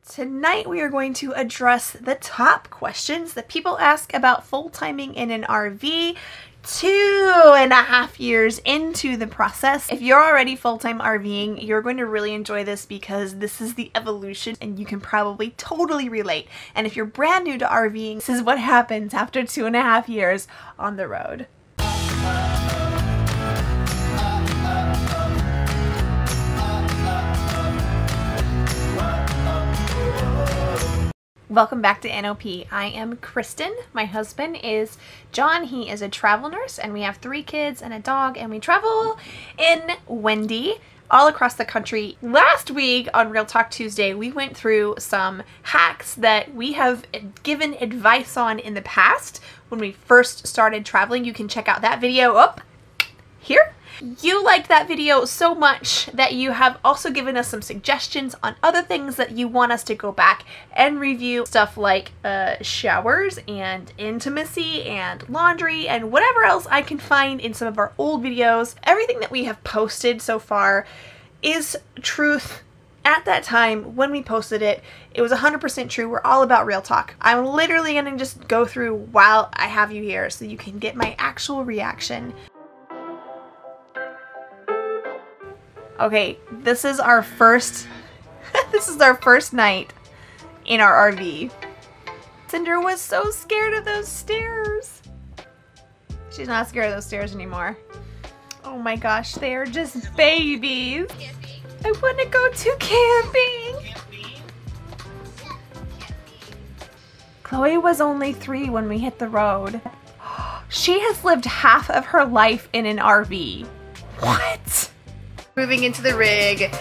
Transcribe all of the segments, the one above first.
Tonight we are going to address the top questions that people ask about full-timing in an RV 2.5 years into the process. If you're already full-time RVing, you're going to really enjoy this because this is the evolution and you can probably totally relate. And if you're brand new to RVing, this is what happens after 2.5 years on the road. Welcome back to NOP. I am Kristen. My husband is John. He is a travel nurse and we have 3 kids and a dog, and we travel in Wendy all across the country. Last week on Real Talk Tuesday, we went through some hacks that we have given advice on in the past when we first started traveling. You can check out that video up here. You liked that video so much that you have also given us some suggestions on other things that you want us to go back and review. Stuff like showers and intimacy and laundry and whatever else I can find in some of our old videos. Everything that we have posted so far is truth. At that time when we posted it, it was 100% true. We're all about real talk. I'm literally going to just go through while I have you here so you can get my actual reaction. Okay, this is our first night in our RV. Cinder was so scared of those stairs. She's not scared of those stairs anymore. Oh my gosh, they are just babies. I want to go to camping. Chloe was only 3 when we hit the road. She has lived half of her life in an RV. What? Moving into the rig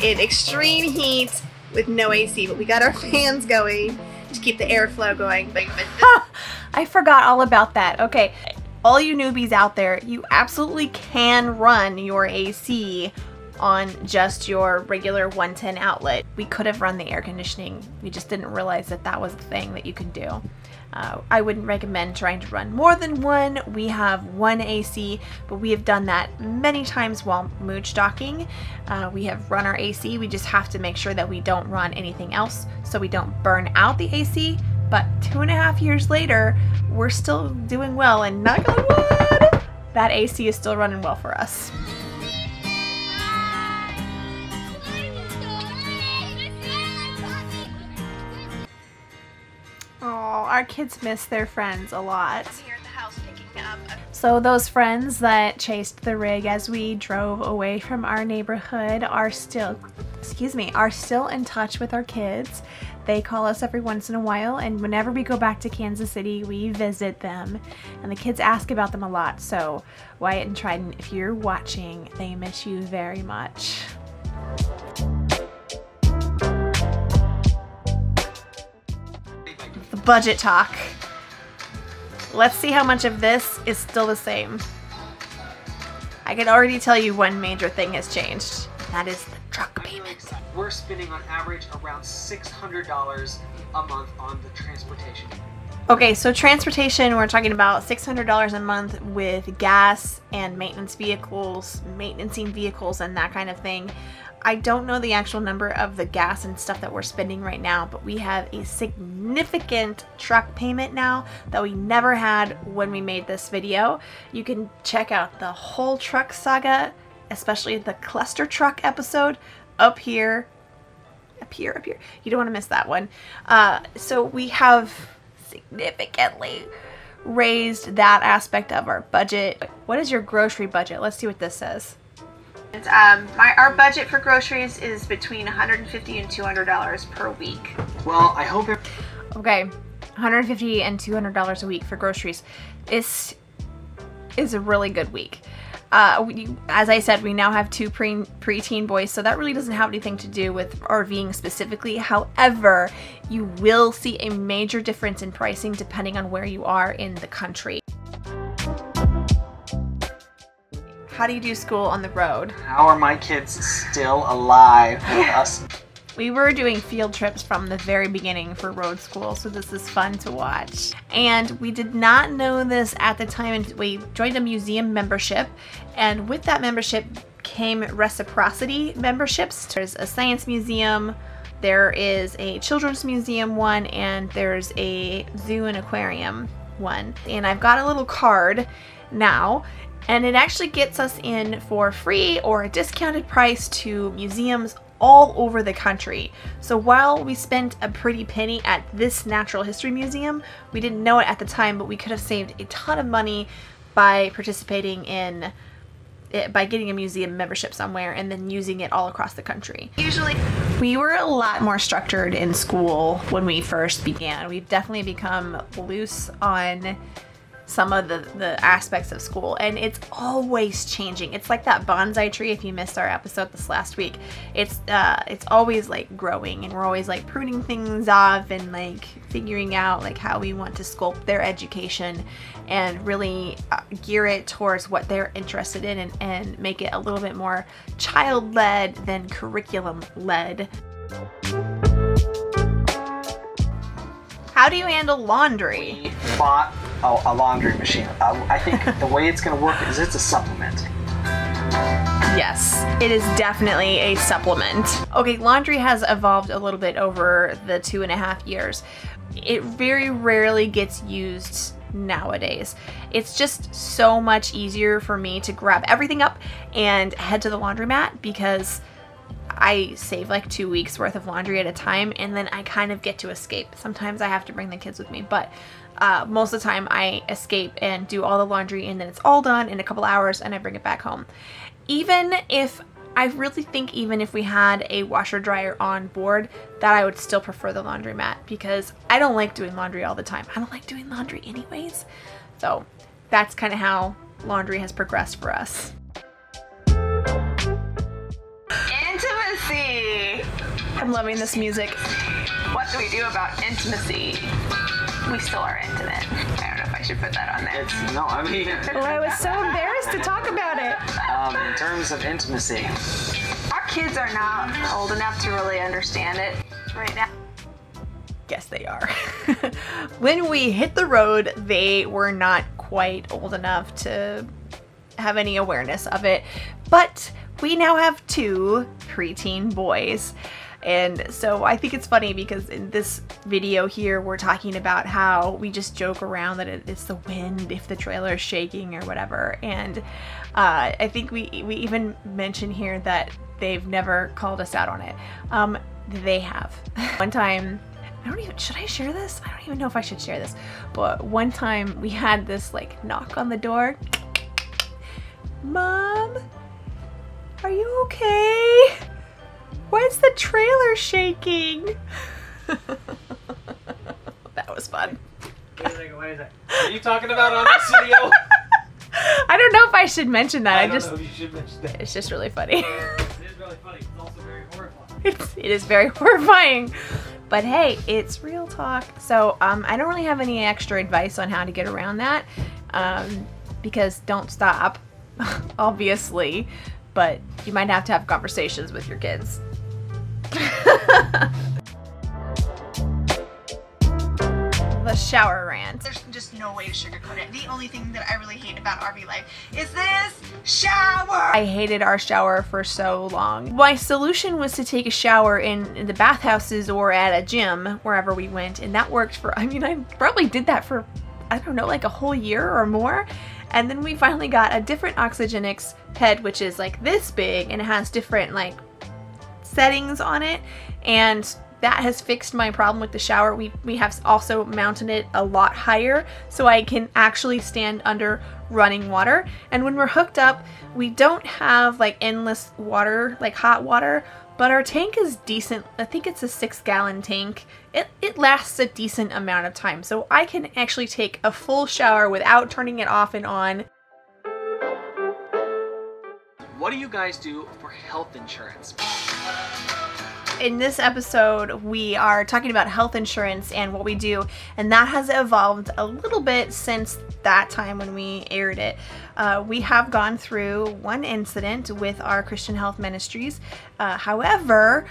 in extreme heat with no AC, but we got our fans going to keep the airflow going. I forgot all about that. Okay, all you newbies out there, you absolutely can run your AC on just your regular 110 outlet. We could have run the air conditioning. We just didn't realize that that was the thing that you can do. I wouldn't recommend trying to run more than one. We have 1 AC, but we have done that many times while mooch docking. We have run our AC. We just have to make sure that we don't run anything else so we don't burn out the AC. But 2.5 years later, we're still doing well, and knock on wood, that AC is still running well for us. Our kids miss their friends a lot. So those friends that chased the rig as we drove away from our neighborhood are still, are still in touch with our kids. They call us every once in a while, and whenever we go back to Kansas City, we visit them. And the kids ask about them a lot. So Wyatt and Trident, if you're watching, they miss you very much. Budget talk. Let's see how much of this is still the same. I can already tell you one major thing has changed. That is the truck payment. We're spending on average around $600 a month on the transportation. Okay, so transportation, we're talking about $600 a month with gas and maintenancing vehicles and that kind of thing. I don't know the actual number of the gas and stuff that we're spending right now, but we have a significant truck payment now that we never had when we made this video. You can check out the whole truck saga, especially the cluster truck episode up here. You don't want to miss that one. So we have significantly raised that aspect of our budget. What is your grocery budget? Let's see what this says. Our budget for groceries is between $150 and $200 per week. Well, I hope it... Okay, $150 and $200 a week for groceries. This is a really good week. As I said, we now have 2 preteen boys, so that really doesn't have anything to do with RVing specifically. However, you will see a major difference in pricing depending on where you are in the country. How do you do school on the road? How are my kids still alive with us? We were doing field trips from the very beginning for road school, so this is fun to watch. And we did not know this at the time, and we joined a museum membership, and with that membership came reciprocity memberships. There's a science museum, There is a children's museum one, and there's a zoo and aquarium one. And I've got a little card now, and it actually gets us in for free or a discounted price to museums all over the country. So while we spent a pretty penny at this natural history museum, we didn't know it at the time, but we could have saved a ton of money by participating in it, by getting a museum membership somewhere and then using it all across the country. Usually we were a lot more structured in school when we first began. We've definitely become loose on some of the aspects of school, and it's always changing. It's like that bonsai tree, if you missed our episode this last week. It's always like growing, and we're always like pruning things off and like figuring out like how we want to sculpt their education and really gear it towards what they're interested in, and make it a little bit more child-led than curriculum-led. How do you handle laundry? We bought a laundry machine. I think the way it's going to work is it's a supplement. Yes, it is definitely a supplement. Okay, laundry has evolved a little bit over the 2.5 years. It very rarely gets used nowadays. It's just so much easier for me to grab everything up and head to the laundromat, because I save like 2 weeks worth of laundry at a time, and then I kind of get to escape. Sometimes I have to bring the kids with me, but most of the time I escape and do all the laundry, and then it's all done in a couple hours and I bring it back home. I really think even if we had a washer dryer on board, that I would still prefer the laundromat, because I don't like doing laundry all the time. I don't like doing laundry anyways. So that's kind of how laundry has progressed for us. Intimacy! I'm loving this music. What do we do about intimacy? We still are intimate. I don't know if I should put that on there. Oh, I was so embarrassed to talk about it. In terms of intimacy, Our kids are not old enough to really understand it right now. Yes, they are. When we hit the road, they were not quite old enough to have any awareness of it, but we now have 2 preteen boys. And so I think it's funny, because in this video here, we're talking about how we just joke around that it's the wind if the trailer is shaking or whatever. And I think we even mention here that they've never called us out on it. They have. One time, should I share this? I don't even know if I should share this. But one time we had this like knock on the door. Mom, are you okay? Why is the trailer shaking? That was fun. Wait a second. Are you talking about on this video? I don't know if I should mention that. I don't know if you should mention that. It's just really funny. It is really funny. It's also very horrifying. It is very horrifying. But hey, it's real talk. So I don't really have any extra advice on how to get around that. Because don't stop, obviously. But you might have to have conversations with your kids. The shower rant. There's just no way to sugarcoat it. The only thing that I really hate about RV life is this shower. I hated our shower for so long. My solution was to take a shower in the bathhouses or at a gym, wherever we went, and that worked for, I probably did that for, I don't know, like a whole year or more. And then we finally got a different Oxygenics head, which is like this big, and it has different like settings on it, and that has fixed my problem with the shower. We have also mounted it a lot higher, so I can actually stand under running water. And when we're hooked up, we don't have like endless water, like hot water, but our tank is decent. I think it's a 6-gallon tank. It lasts a decent amount of time, so I can actually take a full shower without turning it off and on. What do you guys do for health insurance? In this episode, we are talking about health insurance and what we do, and that has evolved a little bit since that time when we aired it. We have gone through one incident with our Christian Health Ministries. However,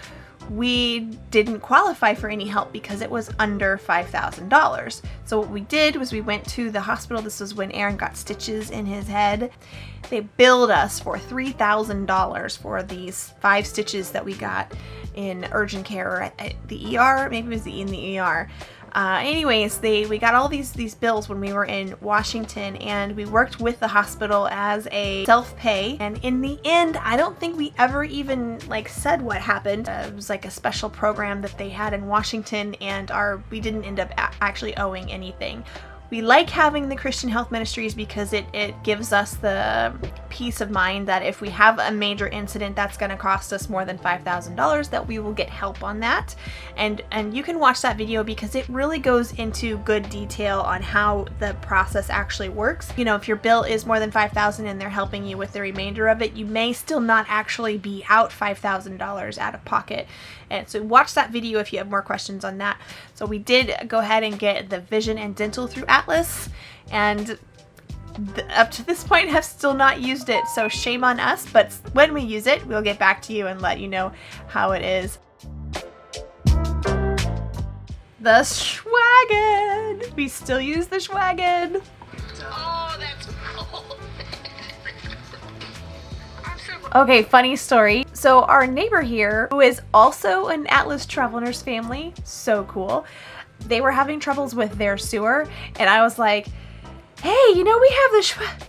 we didn't qualify for any help because it was under $5,000. So what we did was we went to the hospital. This was when Aaron got stitches in his head. They billed us for $3,000 for these 5 stitches that we got. in urgent care or at the ER. Maybe it was in the ER. Anyways, we got all these bills when we were in Washington, and we worked with the hospital as a self-pay, and in the end I don't think we ever even like said what happened. It was like a special program that they had in Washington, and we didn't end up actually owing anything. We like having the Christian Health Ministries because it gives us the peace of mind that if we have a major incident that's going to cost us more than $5,000, that we will get help on that. And you can watch that video because it really goes into good detail on how the process actually works. You know, if your bill is more than $5,000 and they're helping you with the remainder of it, you may still not actually be out $5,000 out of pocket. And so watch that video if you have more questions on that. So we did go ahead and get the vision and dental through Atlas, and up to this point have still not used it, so shame on us, but when we use it we'll get back to you and let you know how it is. The Schwagen! We still use the Schwagen! Oh, that's cool. Okay, funny story. So our neighbor here, who is also an Atlas Travel Nurse family, so cool, they were having troubles with their sewer, and I was like, hey, you know, we have the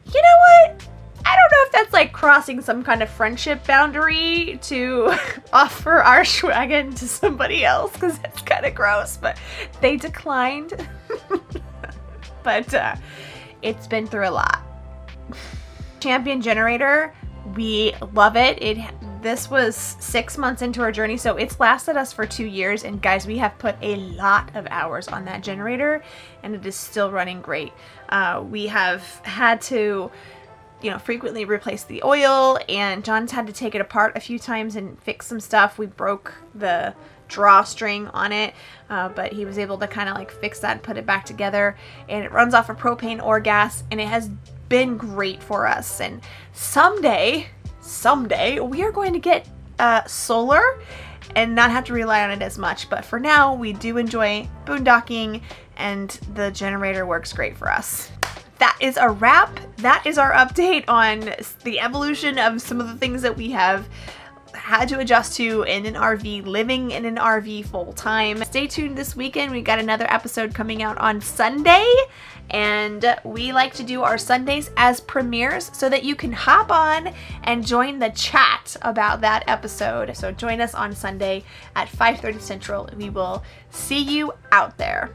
you know what? I don't know if that's like crossing some kind of friendship boundary to offer our Schwagen to somebody else, because it's kind of gross, but they declined. But it's been through a lot. Champion generator, we love it. This was 6 months into our journey, so it's lasted us for 2 years, and guys, we have put a lot of hours on that generator and it is still running great. We have had to, you know, frequently replace the oil, and John's had to take it apart a few times and fix some stuff. We broke the drawstring on it, but he was able to kind of like fix that and put it back together, and it runs off of propane or gas, and it has been great for us. And someday we are going to get solar and not have to rely on it as much, but for now we do enjoy boondocking, and the generator works great for us. That is a wrap. That is our update on the evolution of some of the things that we have had to adjust to in an RV, living in an RV full time. Stay tuned this weekend. We got another episode coming out on Sunday, and we like to do our Sundays as premieres so that you can hop on and join the chat about that episode. So join us on Sunday at 5:30 Central. We will see you out there.